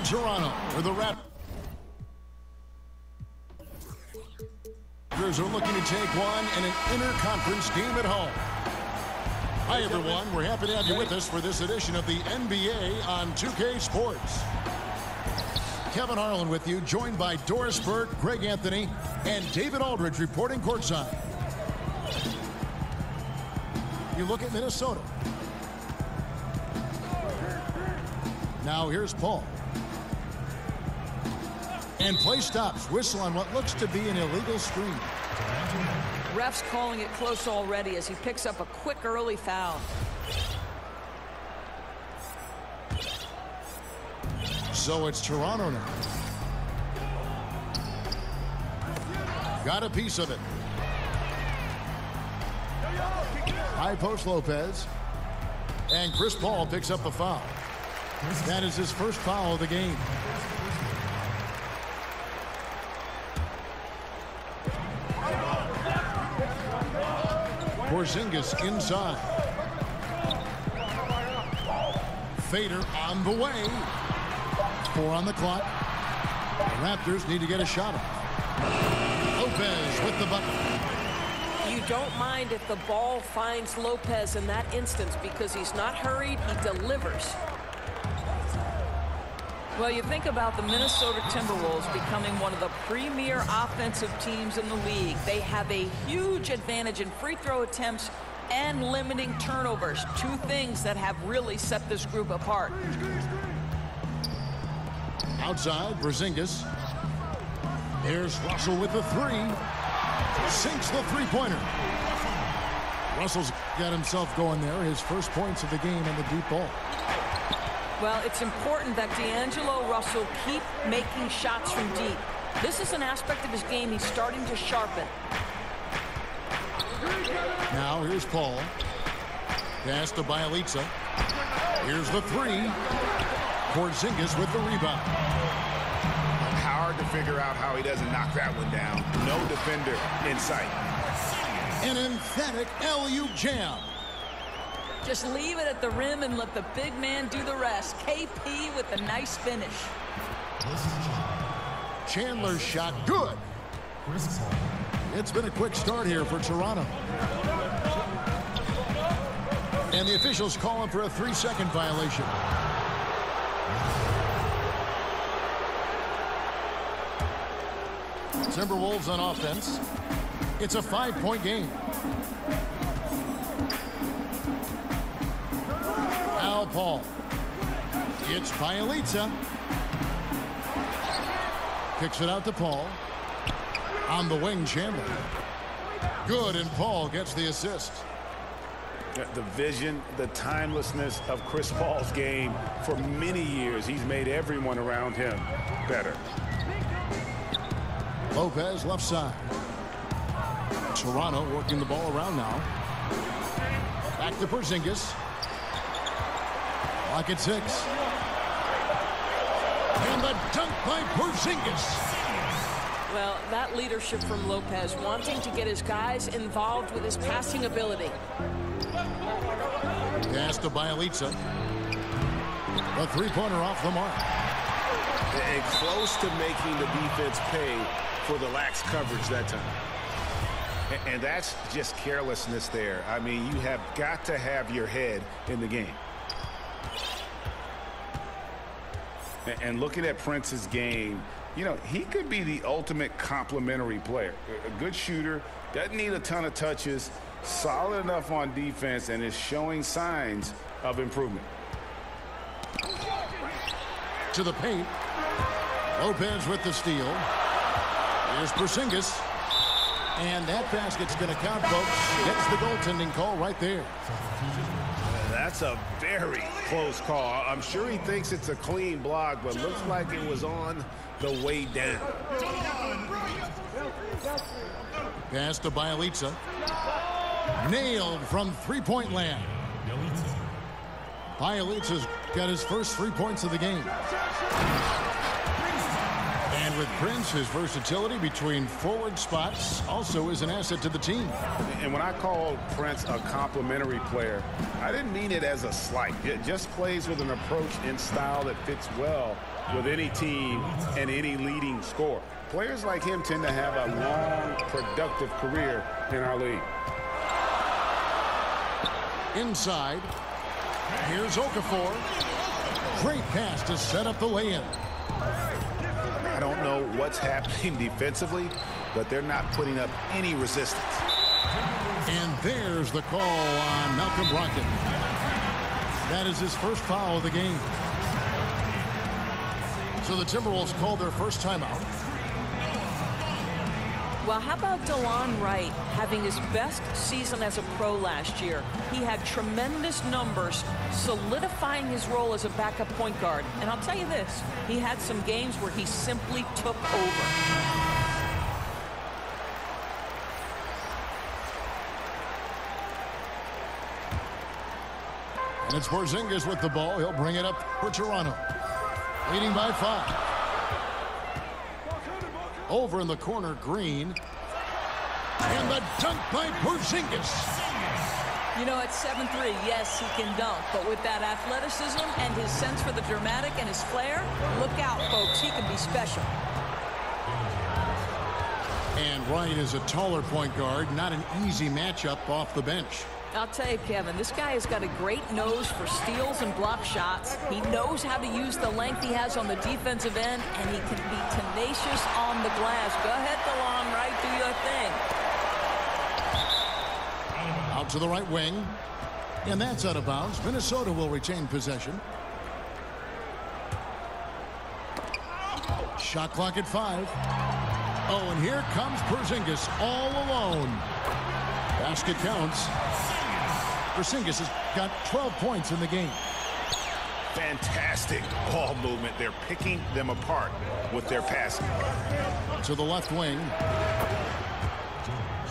Toronto for the Raptors are looking to take one in an interconference game at home. Hi, everyone. We're happy to have you with us for this edition of the NBA on 2K Sports. Kevin Harlan with you, joined by Doris Burke, Greg Anthony, and David Aldridge reporting courtside. You look at Minnesota. Now here's Paul. And play stops. Whistle on what looks to be an illegal screen. Ref's calling it close already as he picks up a quick early foul. So it's Toronto now. Got a piece of it. High post Lopez. And Chris Paul picks up a foul. That is his first foul of the game. Porzingis inside. Fader on the way. 4 on the clock. The Raptors need to get a shot off. Lopez with the bucket. You don't mind if the ball finds Lopez in that instance because he's not hurried, he delivers. Well, you think about the Minnesota Timberwolves becoming one of the premier offensive teams in the league. They have a huge advantage in free throw attempts and limiting turnovers. 2 things that have really set this group apart. Outside, Porzingis. Here's Russell with the 3. Sinks the three-pointer. Russell's got himself going there. His first points of the game on the deep ball. Well, it's important that D'Angelo Russell keep making shots from deep. This is an aspect of his game he's starting to sharpen. Now here's Paul. Pass to Bielitsa. Here's the 3. Porzingis with the rebound. Hard to figure out how he doesn't knock that one down. No defender in sight. An emphatic alley-oop jam. Just leave it at the rim and let the big man do the rest. KP with a nice finish. Chandler's shot good. It's been a quick start here for Toronto. And the officials calling for a 3-second violation. Timberwolves on offense. It's a 5-point game. Al Paul. It's Bielitsa. Kicks it out to Paul. On the wing, Chandler. Good, and Paul gets the assist. The vision, the timelessness of Chris Paul's game for many years. He's made everyone around him better. Lopez left side. Toronto working the ball around now. Back to Porzingis. Clock at 6. And the dunk by Porzingis. Well, that leadership from Lopez, wanting to get his guys involved with his passing ability. Pass to Bielitsa. The 3-pointer off the mark. And close to making the defense pay for the lax coverage that time. And that's just carelessness there. I mean, you have got to have your head in the game. And looking at Prince's game, you know, he could be the ultimate complementary player. A good shooter, doesn't need a ton of touches, solid enough on defense, and is showing signs of improvement. To the paint. Lopez with the steal. Here's Porzingis. And that basket's going to count, folks. Gets the goaltending call right there. That's a very close call. I'm sure he thinks it's a clean block, but looks like it was on the way down. Pass to Bielitsa. Nailed from 3-point land. Bielitsa's got his first 3 points of the game. And with Prince, his versatility between forward spots also is an asset to the team. And when I called Prince a complimentary player, I didn't mean it as a slight. It just plays with an approach and style that fits well with any team and any leading scorer. Players like him tend to have a long, productive career in our league. Inside. Here's Okafor. Great pass to set up the lay-in. I don't know what's happening defensively, but they're not putting up any resistance. And there's the call on Malcolm Brogdon. That is his first foul of the game. So the Timberwolves called their first timeout. Well, how about DeLon Wright having his best season as a pro last year? He had tremendous numbers, solidifying his role as a backup point guard. And I'll tell you this, he had some games where he simply took over. And it's Porzingis with the ball. He'll bring it up for Toronto. Leading by 5. Over in the corner, Green. And the dunk by Porzingis. You know, at 7'3", yes, he can dunk. But with that athleticism and his sense for the dramatic and his flair, look out, folks. He can be special. And Wright is a taller point guard. Not an easy matchup off the bench. I'll tell you, Kevin, this guy has got a great nose for steals and block shots. He knows how to use the length he has on the defensive end, and he can be tenacious on the glass. Go ahead, DeLon Wright, do your thing. Out to the right wing. And that's out of bounds. Minnesota will retain possession. Shot clock at 5. Oh, and here comes Porzingis all alone. Basket counts. Porzingis has got 12 points in the game. Fantastic ball movement. They're picking them apart with their passing. To the left wing.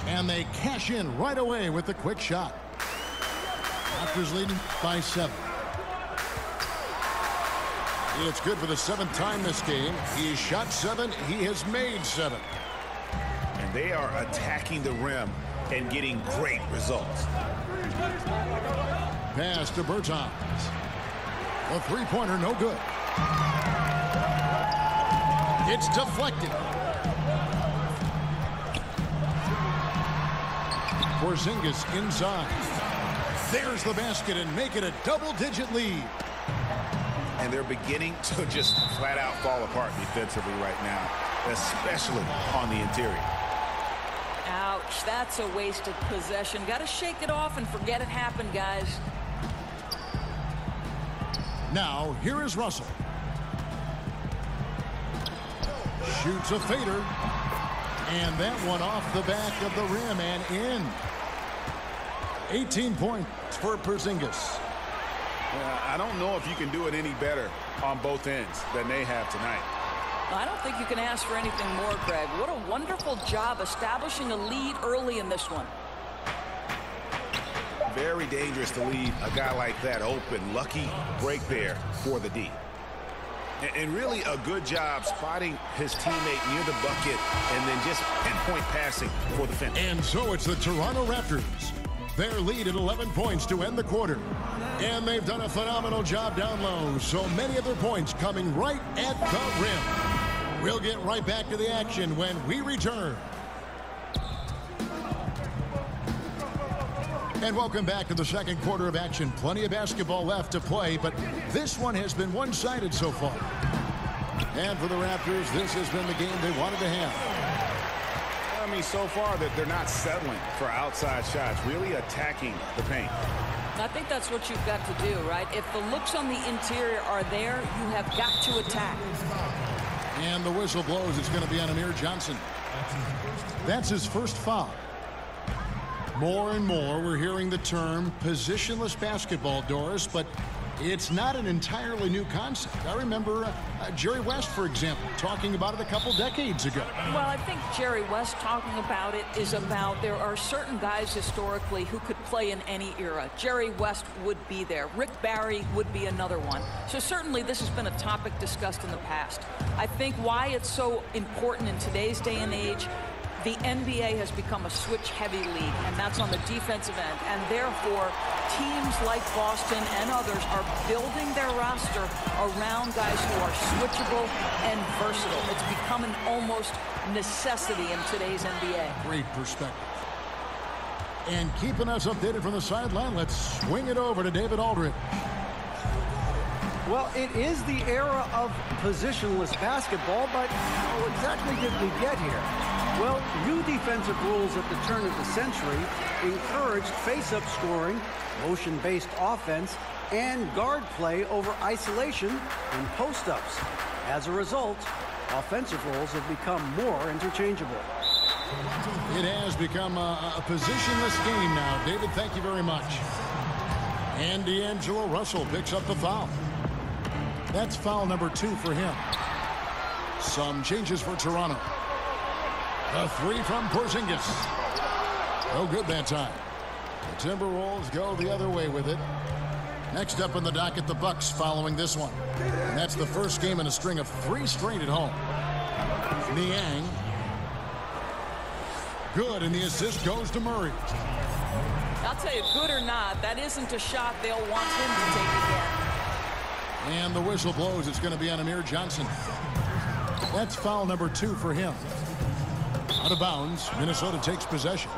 And they cash in right away with the quick shot. Raptors leading by 7. It's good for the 7th time this game. He has shot 7. He has made 7. And they are attacking the rim and getting great results. Pass to Bertans. A three-pointer, no good. It's deflected. Porzingis inside. There's the basket and make it a double-digit lead. And they're beginning to just flat-out fall apart defensively right now, especially on the interior. Ouch, that's a wasted possession. Got to shake it off and forget it happened, guys. Now, here is Russell. Shoots a fader. And that one off the back of the rim and in. 18 points for Porzingis. I don't know if you can do it any better on both ends than they have tonight. I don't think you can ask for anything more, Greg. What a wonderful job establishing a lead early in this one. Very dangerous to leave a guy like that open. Lucky break there for the D. And really a good job spotting his teammate near the bucket and then just pinpoint passing for the finish. And so it's the Toronto Raptors. Their lead at 11 points to end the quarter. And they've done a phenomenal job down low. So many of their points coming right at the rim. We'll get right back to the action when we return. And welcome back to the second quarter of action. Plenty of basketball left to play, but this one has been one-sided so far. And for the Raptors, this has been the game they wanted to have. I mean, so far that they're not settling for outside shots, really attacking the paint. I think that's what you've got to do, right? If the looks on the interior are there, you have got to attack. And the whistle blows. It's going to be on Amir Johnson. That's his first foul. More and more, we're hearing the term positionless basketball, Doris, but it's not an entirely new concept. I remember Jerry West, for example, talking about it a couple decades ago. Well, I think Jerry West talking about it is about there are certain guys historically who could play in any era. Jerry West would be there. Rick Barry would be another one. So certainly this has been a topic discussed in the past. I think why it's so important in today's day and age, The NBA has become a switch-heavy league, and that's on the defensive end. And therefore, teams like Boston and others are building their roster around guys who are switchable and versatile. It's become an almost necessity in today's NBA. Great perspective. And keeping us updated from the sideline, let's swing it over to David Aldridge. Well, it is the era of positionless basketball, but how exactly did we get here? Well, new defensive rules at the turn of the century encouraged face-up scoring, motion-based offense, and guard play over isolation and post-ups. As a result, offensive roles have become more interchangeable. It has become a positionless game now. David, thank you very much. And D'Angelo Russell picks up the foul. That's foul number 2 for him. Some changes for Toronto. A 3 from Porzingis. No good that time. The Timberwolves go the other way with it. Next up on the docket, the Bucks following this one. And that's the first game in a string of 3 straight at home. Niang. Good, and the assist goes to Murray. I'll tell you, good or not, that isn't a shot they'll want him to take again. And the whistle blows. It's going to be on Amir Johnson. That's foul number 2 for him. Out of bounds. Minnesota takes possession.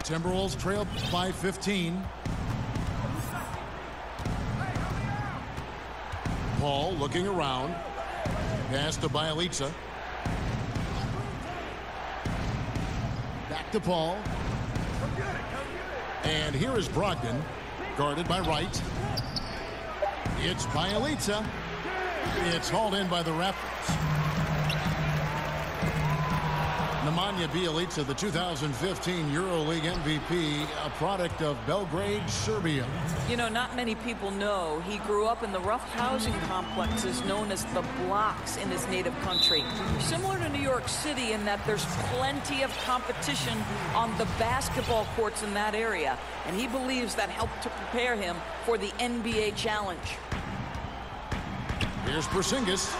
Timberwolves trail by 15. Paul looking around. Pass to Bjelica. Back to Paul. And here is Brogdon, guarded by Wright. It's Bjelica. It's hauled in by the Raptors. Nemanja Bjelica, the 2015 EuroLeague MVP, a product of Belgrade, Serbia. You know, not many people know he grew up in the rough housing complexes known as the blocks in his native country. Similar to New York City in that there's plenty of competition on the basketball courts in that area. And he believes that helped to prepare him for the NBA challenge. Here's Porzingis.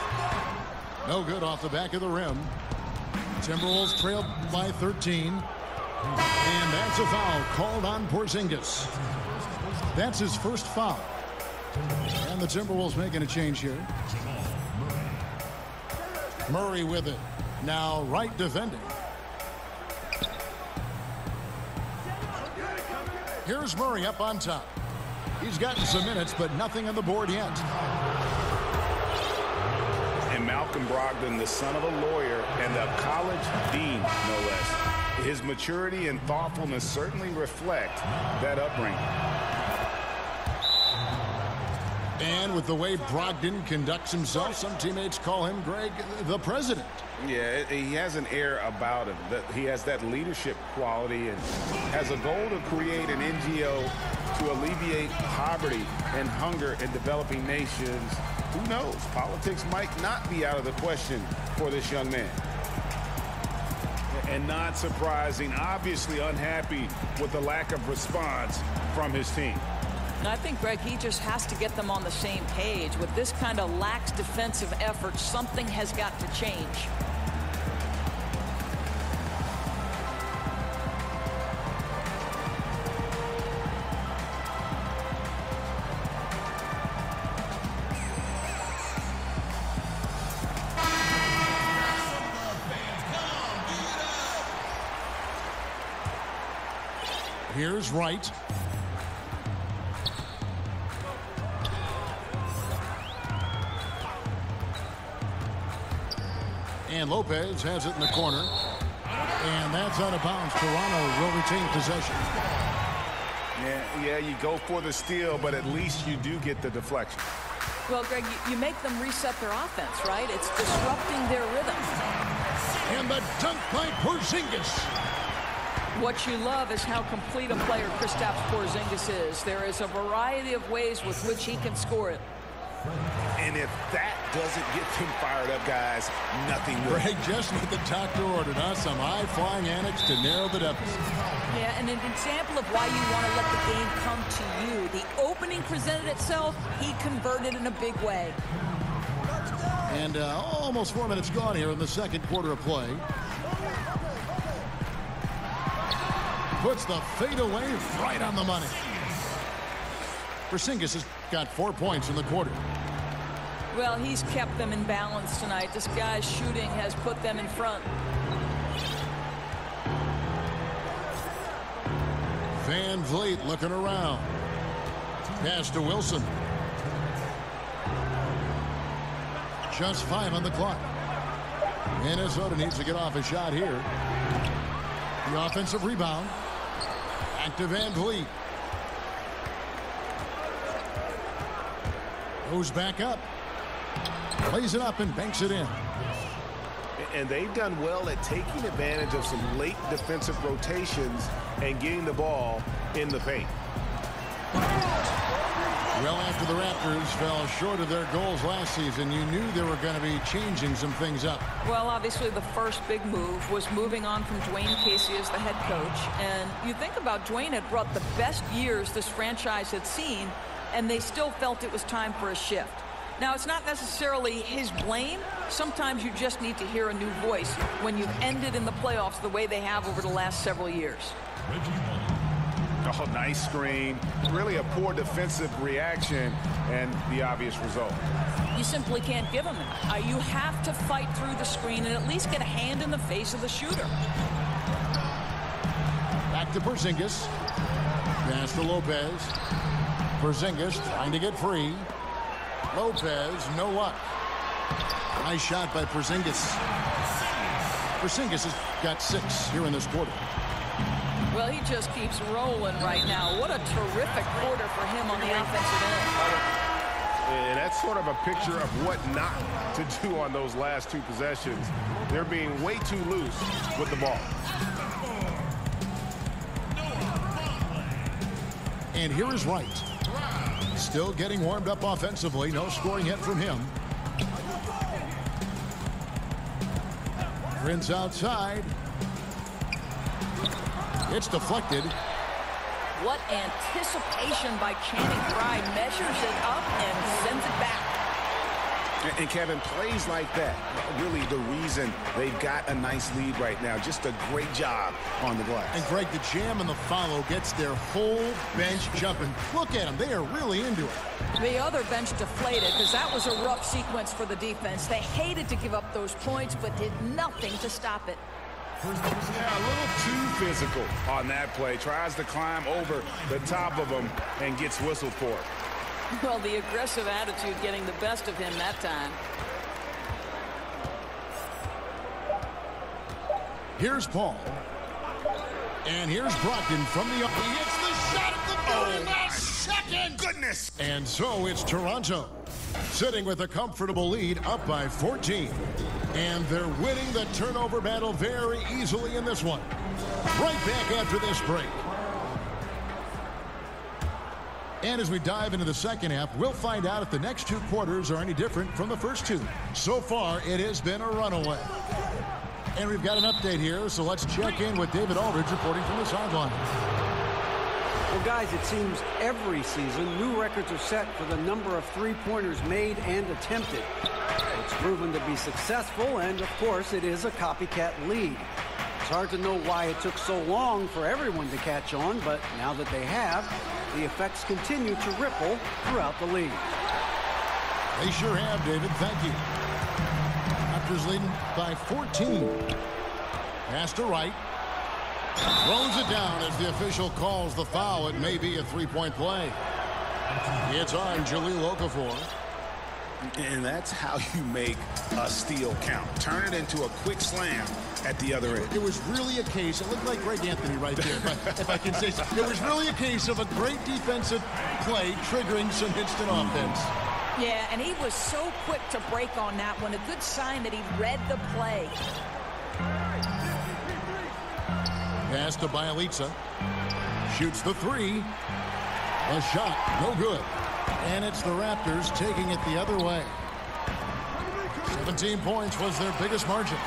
No good off the back of the rim. Timberwolves trailed by 13. And that's a foul called on Porzingis. That's his first foul. And the Timberwolves making a change here. Murray with it. Now Wright defending. Here's Murray up on top. He's gotten some minutes, but nothing on the board yet. And Malcolm Brogdon, the son of a lawyer and a college dean, no less. His maturity and thoughtfulness certainly reflect that upbringing. And with the way Brogdon conducts himself, some teammates call him, Greg, the president. Yeah, he has an air about him. He has that leadership quality and has a goal to create an NGO to alleviate poverty and hunger in developing nations. Who knows? Politics might not be out of the question for this young man. And not surprising, obviously unhappy with the lack of response from his team. And I think, Greg, he just has to get them on the same page. With this kind of lax defensive effort, something has got to change. Here's Wright. And Lopez has it in the corner. And that's out of bounds. Toronto will retain possession. Yeah, you go for the steal, but at least you do get the deflection. Well, Greg, you make them reset their offense, right? It's disrupting their rhythm. And the dunk by Porzingis. What you love is how complete a player Kristaps Porzingis is. There is a variety of ways with which he can score it. And if that doesn't get them fired up, guys, nothing will. Greg, just what the doctor ordered, huh? Some high-flying annex to narrow the deficit. Yeah, and an example of why you want to let the game come to you. The opening presented itself, he converted in a big way. And almost 4 minutes gone here in the second quarter of play. Puts the fadeaway right on the money. Porzingis has got 4 points in the quarter. Well, he's kept them in balance tonight. This guy's shooting has put them in front. Van Vliet looking around. Pass to Wilson. Just 5 on the clock. Minnesota needs to get off a shot here. The offensive rebound. Back to Van Vliet. Goes back up. Plays it up and banks it in. And they've done well at taking advantage of some late defensive rotations and getting the ball in the paint. Well, after the Raptors fell short of their goals last season, you knew they were going to be changing some things up. Well, obviously the first big move was moving on from Dwayne Casey as the head coach. And you think about Dwayne had brought the best years this franchise had seen, and they still felt it was time for a shift. Now, it's not necessarily his blame. Sometimes you just need to hear a new voice when you've ended in the playoffs the way they have over the last several years. Oh, nice screen. Really a poor defensive reaction and the obvious result. You simply can't give him that. You have to fight through the screen and at least get a hand in the face of the shooter. Back to Porzingis. Pass to Lopez. Porzingis trying to get free. Lopez, no luck. Nice shot by Porzingis. Porzingis has got 6 here in this quarter. Well, he just keeps rolling right now. What a terrific quarter for him on the offensive end. And that's sort of a picture of what not to do on those last 2 possessions. They're being way too loose with the ball. And here is Wright. Still getting warmed up offensively. No scoring yet from him. Prince outside. It's deflected. What anticipation by Channing Frye. Measures it up and sends it back. And Kevin, plays like that, really the reason they've got a nice lead right now. Just a great job on the glass. And Greg, the jam and the follow gets their whole bench jumping. Look at them. They are really into it. The other bench deflated because that was a rough sequence for the defense. They hated to give up those points, but did nothing to stop it. Yeah, a little too physical on that play. Tries to climb over the top of him and gets whistled for it. Well, the aggressive attitude getting the best of him that time. Here's Paul. And here's Brogdon from the... He hits the shot at the very last second! Goodness! And so it's Toronto, sitting with a comfortable lead, up by 14. And they're winning the turnover battle very easily in this one. Right back after this break. And as we dive into the second half, we'll find out if the next 2 quarters are any different from the first 2. So far, it has been a runaway. And we've got an update here, so let's check in with David Aldridge reporting from the sideline. Well, guys, it seems every season new records are set for the number of three-pointers made and attempted. It's proven to be successful, and of course, it is a copycat league. It's hard to know why it took so long for everyone to catch on, but now that they have, the effects continue to ripple throughout the league. They sure have, David. Thank you. Raptors leading by 14. Pass to Wright. Throws it down as the official calls the foul. It may be a 3-point play. It's on Jahlil Okafor. And that's how you make a steal count. Turn it into a quick slam at the other end. It was really a case, it looked like Greg Anthony right there, if I can say so. It was really a case of a great defensive play triggering some instant offense. Yeah, and he was so quick to break on that one. A good sign that he read the play. Pass to Bielitsa. Shoots the 3. A shot, no good. And it's the Raptors taking it the other way. 17 points was their biggest margin.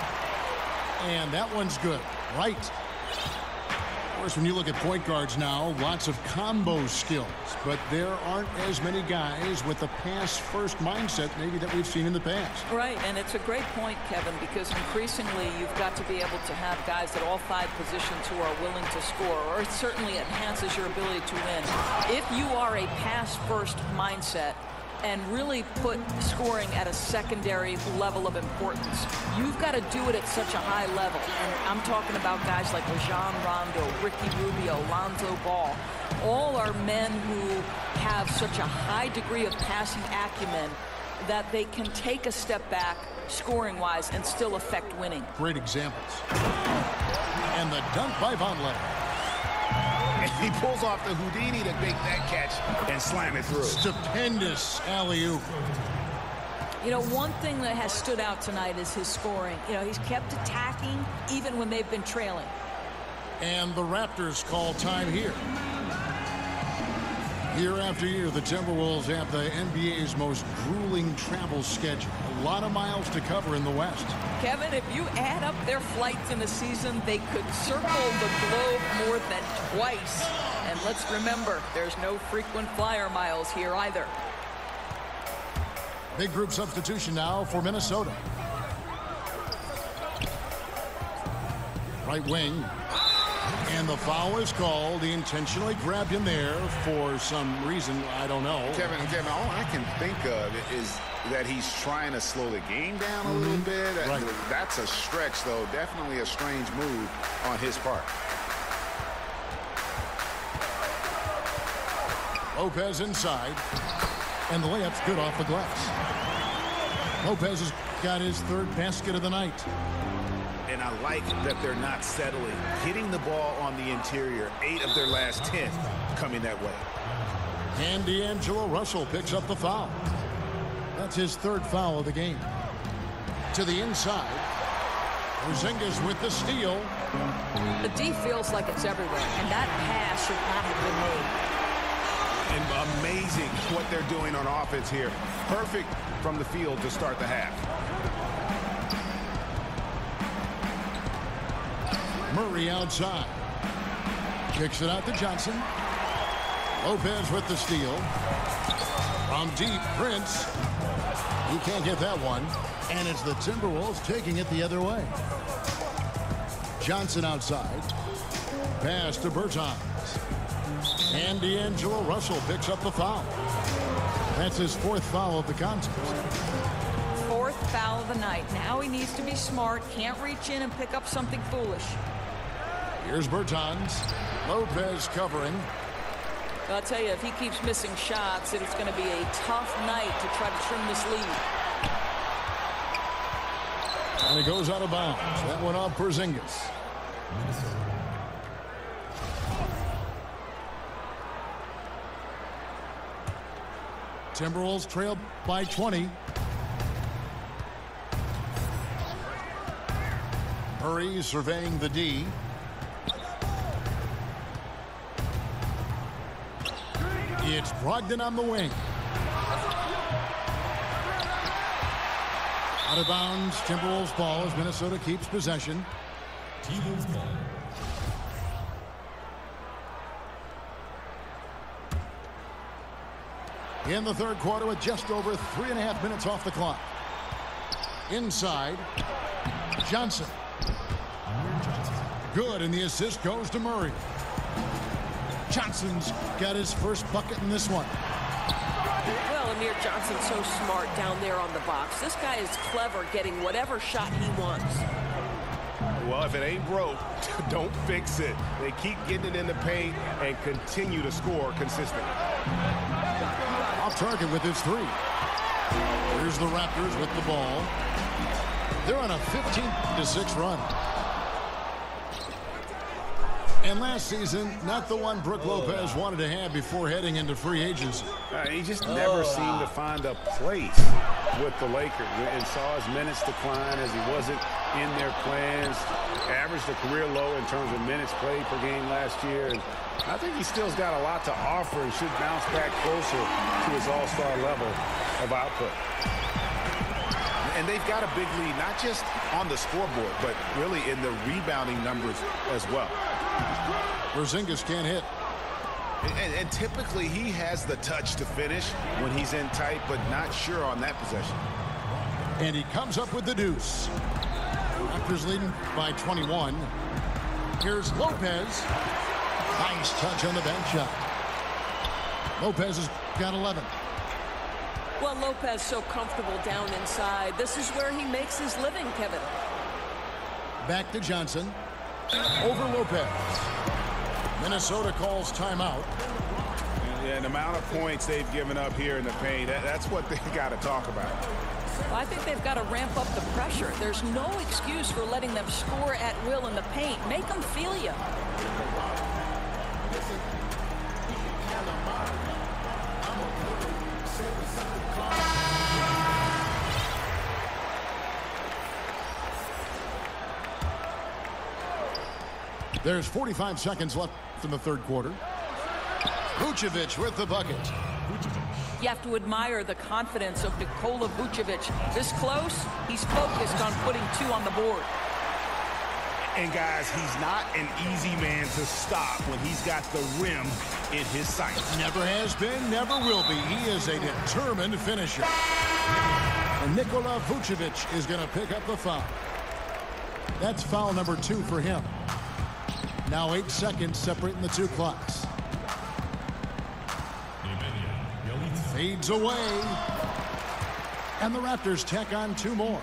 And that one's good. Right. Of course, when you look at point guards now, lots of combo skills. But there aren't as many guys with the pass-first mindset maybe that we've seen in the past. Right, and it's a great point, Kevin, because increasingly you've got to be able to have guys at all 5 positions who are willing to score, or it certainly enhances your ability to win. If you are a pass-first mindset and really put scoring at a secondary level of importance, you've got to do it at such a high level. And I'm talking about guys like Rajon Rondo, Ricky Rubio, Lonzo Ball. All are men who have such a high degree of passing acumen that they can take a step back scoring-wise and still affect winning. Great examples. And the dunk by Vonleh. And he pulls off the Houdini to make that catch and slam it through. Stupendous alley-oop. You know, one thing that has stood out tonight is his scoring. You know, he's kept attacking even when they've been trailing. And the Raptors call time here. Year after year, the Timberwolves have the NBA's most grueling travel schedule. A lot of miles to cover in the West. Kevin, if you add up their flights in a season, they could circle the globe more than twice. And let's remember, there's no frequent flyer miles here either. Big group substitution now for Minnesota. Right wing. And the foul is called. He intentionally grabbed him there for some reason. I don't know. Kevin, all I can think of is that he's trying to slow the game down a little bit. Right. That's a stretch, though. Definitely a strange move on his part. Lopez inside. And the layup's good off the glass. Lopez has got his 3rd basket of the night. And I like that they're not settling. Hitting the ball on the interior, 8 of their last 10 coming that way. And D'Angelo Russell picks up the foul. That's his 3rd foul of the game. To the inside. Porzingis with the steal. The D feels like it's everywhere, and that pass should not have been made. And amazing what they're doing on offense here. Perfect from the field to start the half. Murray outside. Kicks it out to Johnson. Lopez with the steal. From deep, Prince. He can't get that one. And it's the Timberwolves taking it the other way. Johnson outside. Pass to Bertans. And D'Angelo Russell picks up the foul. That's his 4th foul of the contest. 4th foul of the night. Now he needs to be smart. Can't reach in and pick up something foolish. Here's Bertans. Lopez covering. But I'll tell you, if he keeps missing shots, it's going to be a tough night to try to trim this lead. And it goes out of bounds. That one off Porzingis. Timberwolves trail by 20. Murray surveying the D. It's Brogdon on the wing. Out of bounds, Timberwolves ball as Minnesota keeps possession. Timberwolves ball. In the 3rd quarter with just over 3.5 minutes off the clock. Inside, Johnson. Good, and the assist goes to Murray. Johnson's got his first bucket in this one. Well, Amir Johnson's so smart down there on the box. This guy is clever getting whatever shot he wants. Well, if it ain't broke, don't fix it. They keep getting it in the paint and continue to score consistently. Off target with his 3. Here's the Raptors with the ball. They're on a 15-6 run. And last season, not the one Brook Lopez wanted to have before heading into free agency. He just never seemed to find a place with the Lakers and saw his minutes decline as he wasn't in their plans. Averaged a career low in terms of minutes played per game last year. And I think he still's got a lot to offer and should bounce back closer to his all-star level of output. And they've got a big lead, not just on the scoreboard, but really in the rebounding numbers as well. Porzingis can't hit. And typically he has the touch to finish when he's in tight, but not sure on that possession. And he comes up with the deuce. Raptors leading by 21. Here's Lopez. Nice touch on the bank shot. Lopez has got 11. Well, Lopez so comfortable down inside. This is where he makes his living, Kevin. Back to Johnson. Over Lopez. Minnesota calls timeout. And the amount of points they've given up here in the paint, that's what they've got to talk about. Well, I think they've got to ramp up the pressure. There's no excuse for letting them score at will in the paint. Make them feel you. There's 45 seconds left in the third quarter. Vucevic with the bucket. You have to admire the confidence of Nikola Vucevic. This close, he's focused on putting 2 on the board. And guys, he's not an easy man to stop when he's got the rim in his sights. Never has been, never will be. He is a determined finisher. And Nikola Vucevic is going to pick up the foul. That's foul number 2 for him. Now 8 seconds separating the 2 clocks. Fades away. And the Raptors tack on 2 more.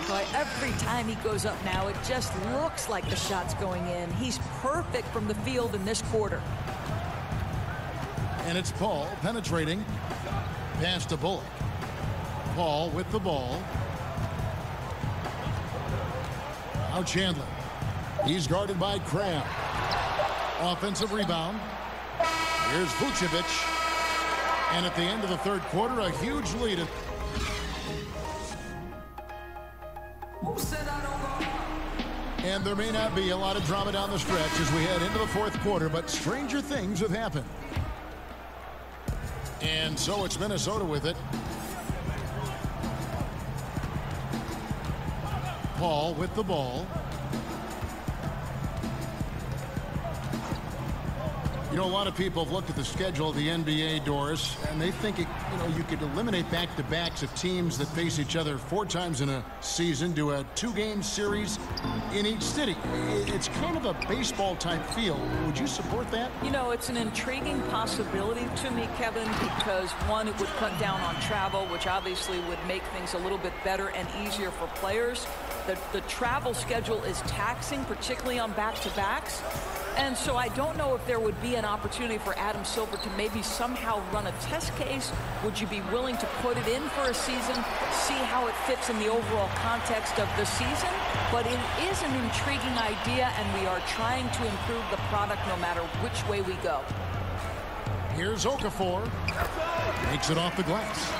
Boy, every time he goes up now, it just looks like the shot's going in. He's perfect from the field in this quarter. And it's Paul penetrating. Pass to Bullock. Paul with the ball. Now Chandler. He's guarded by Cram. Offensive rebound. Here's Vucevic. And at the end of the third quarter, a huge lead. And there may not be a lot of drama down the stretch as we head into the fourth quarter, but stranger things have happened. And so it's Minnesota with it. Paul with the ball. You know, a lot of people have looked at the schedule of the NBA, Doris, and they think you could eliminate back-to-backs of teams that face each other 4 times in a season, do a 2-game series in each city. It's kind of a baseball-type feel. Would you support that? You know, it's an intriguing possibility to me, Kevin, because, one, it would cut down on travel, which obviously would make things a little bit better and easier for players. The travel schedule is taxing, particularly on back-to-backs. And so I don't know if there would be an opportunity for Adam Silver to maybe somehow run a test case. Would you be willing to put it in for a season, see how it fits in the overall context of the season? But it is an intriguing idea, and we are trying to improve the product no matter which way we go. Here's Okafor. Makes it off the glass.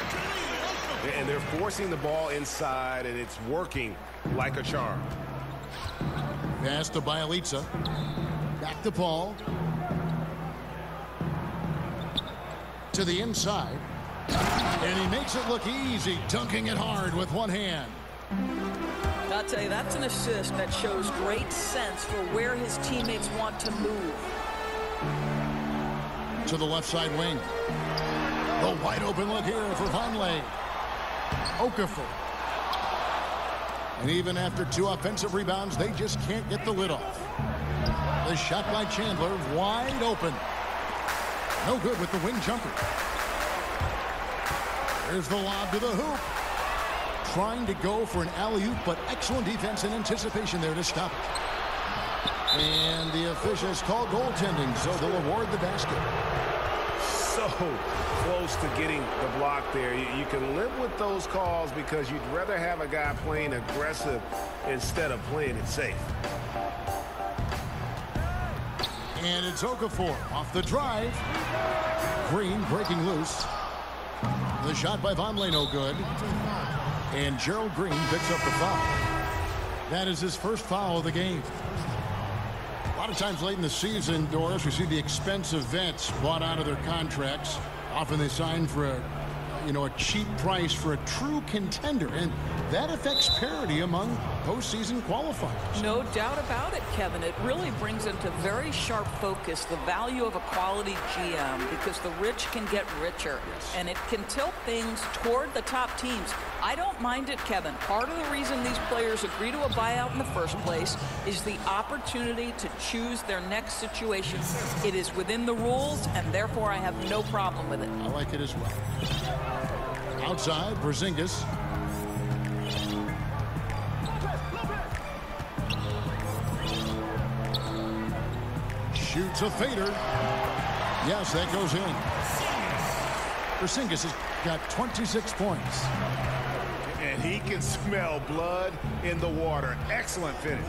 And they're forcing the ball inside, and it's working like a charm. Pass to Bjelica. Back to Paul. To the inside. And he makes it look easy, dunking it hard with one hand. I'll tell you, that's an assist that shows great sense for where his teammates want to move. To the left side wing. The wide open look here for Vonleh. Okafor. And even after 2 offensive rebounds, they just can't get the lid off. The shot by Chandler, wide open. No good with the wing jumper. There's the lob to the hoop. Trying to go for an alley-oop, but excellent defense and anticipation there to stop it. And the officials call goaltending, so they'll award the basket. So close to getting the block there. You can live with those calls because you'd rather have a guy playing aggressive instead of playing it safe. And it's Okafor off the drive. Green breaking loose. The shot by Vonleh no good. And Gerald Green picks up the foul. That is his first foul of the game. A lot of times late in the season, Doris, we see the expensive vets bought out of their contracts. Often they sign for a cheap price for a true contender, and that affects parity among postseason qualifiers. No doubt about it, Kevin. It really brings into very sharp focus the value of a quality GM, because the rich can get richer, and it can tilt things toward the top teams. I don't mind it, Kevin. Part of the reason these players agree to a buyout in the first place is the opportunity to choose their next situation. It is within the rules, and therefore I have no problem with it. I like it as well. Outside, Porzingis. Shoots a fader. Yes, that goes in. Porzingis has got 26 points. And he can smell blood in the water. Excellent finish.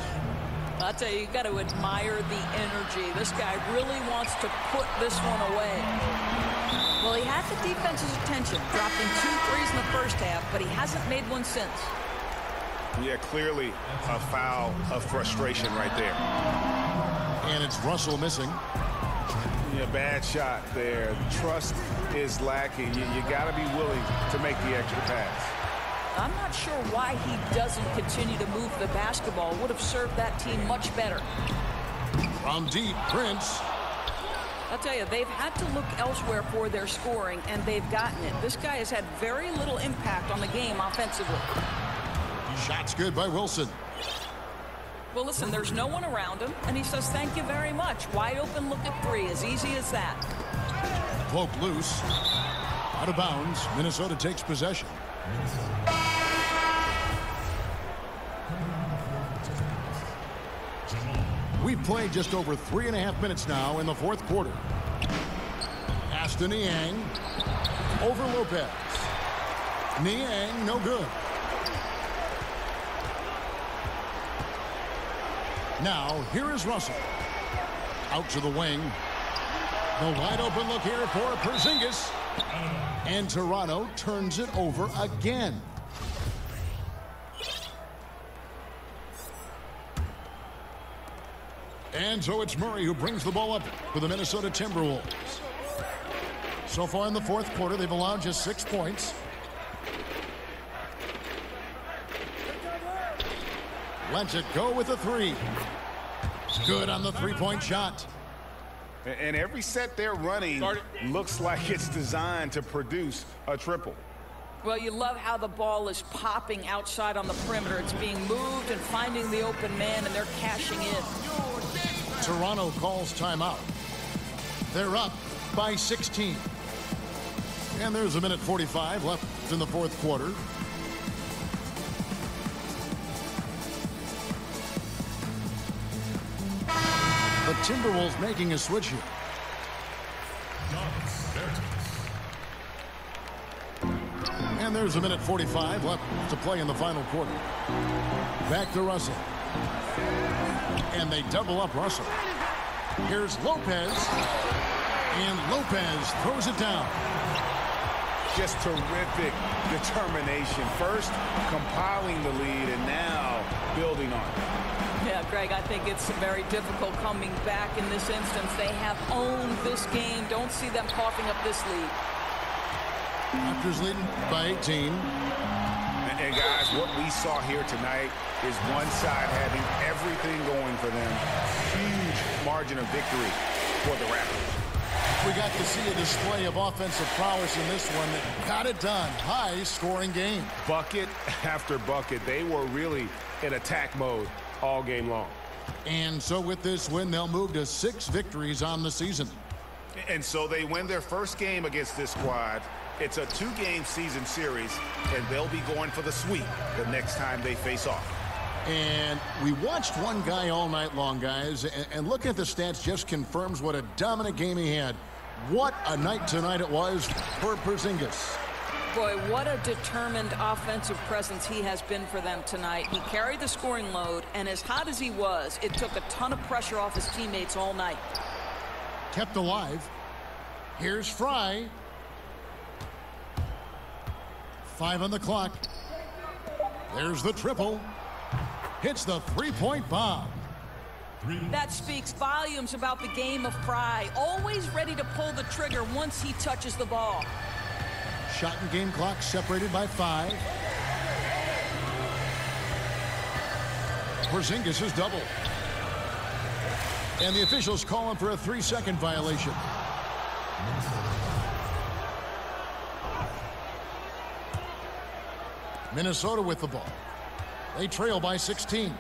I'll tell you, got to admire the energy. This guy really wants to put this one away. Well, he had the defense's attention, dropping 2 threes in the first half, but he hasn't made one since. Yeah, clearly a foul of frustration right there. And it's Russell missing. Yeah, bad shot there. Trust is lacking. You got to be willing to make the extra pass. I'm not sure why he doesn't continue to move the basketball. Would have served that team much better. From deep, Prince. I'll tell you, they've had to look elsewhere for their scoring, and they've gotten it. This guy has had very little impact on the game offensively. Shot's good by Wilson. Well, listen, there's no one around him, and he says, thank you very much. Wide open look at 3, as easy as that. Poke loose. Out of bounds. Minnesota takes possession. We've played just over 3.5 minutes now in the fourth quarter. Pass to Niang. Over Lopez. Niang, no good. Now, here is Russell. Out to the wing. The wide open look here for Porzingis. And Toronto turns it over again. And so it's Murray who brings the ball up for the Minnesota Timberwolves. So far in the fourth quarter, they've allowed just 6 points. Lets it go with a 3. Good on the three-point shot. And every set they're running looks like it's designed to produce a triple. Well, you love how the ball is popping outside on the perimeter. It's being moved and finding the open man, and they're cashing in. Toronto calls timeout. They're up by 16. And there's a minute 45 left in the fourth quarter. The Timberwolves making a switch here. And there's a minute 45 left to play in the final quarter. Back to Russell. And they double up Russell. Here's Lopez. And Lopez throws it down. Just terrific determination. First, compiling the lead, and now building on it. Yeah, Greg, I think it's very difficult coming back in this instance. They have owned this game. Don't see them coughing up this lead. Raptors leading by 18. And guys, what we saw here tonight is one side having everything going for them. Huge margin of victory for the Raptors. We got to see a display of offensive prowess in this one that got it done. High-scoring game. Bucket after bucket. They were really in attack mode all game long. And so with this win, they'll move to 6 victories on the season. And so they win their first game against this squad. It's a 2-game season series, and they'll be going for the sweep the next time they face off. And we watched one guy all night long, guys, and looking at the stats just confirms what a dominant game he had. What a night tonight it was for Porzingis. Boy, what a determined offensive presence he has been for them tonight. He carried the scoring load, and as hot as he was, it took a ton of pressure off his teammates all night. Kept alive. Here's Fry. 5 on the clock. There's the triple. Hits the three-point bomb. That speaks volumes about the game of Fry. Always ready to pull the trigger once he touches the ball. Shot and game clock separated by 5. Porzingis is doubled. And the officials call him for a 3-second violation. Minnesota with the ball. They trail by 16.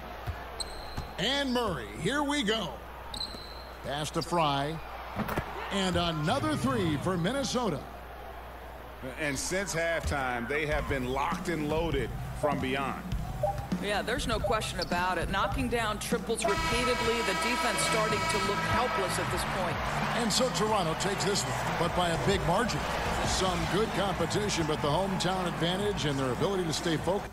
And Murray, here we go. Pass to Fry. And another 3 for Minnesota. And since halftime, they have been locked and loaded from beyond. Yeah, there's no question about it. Knocking down triples repeatedly, the defense starting to look helpless at this point. And so Toronto takes this one, but by a big margin. Some good competition, but the hometown advantage and their ability to stay focused.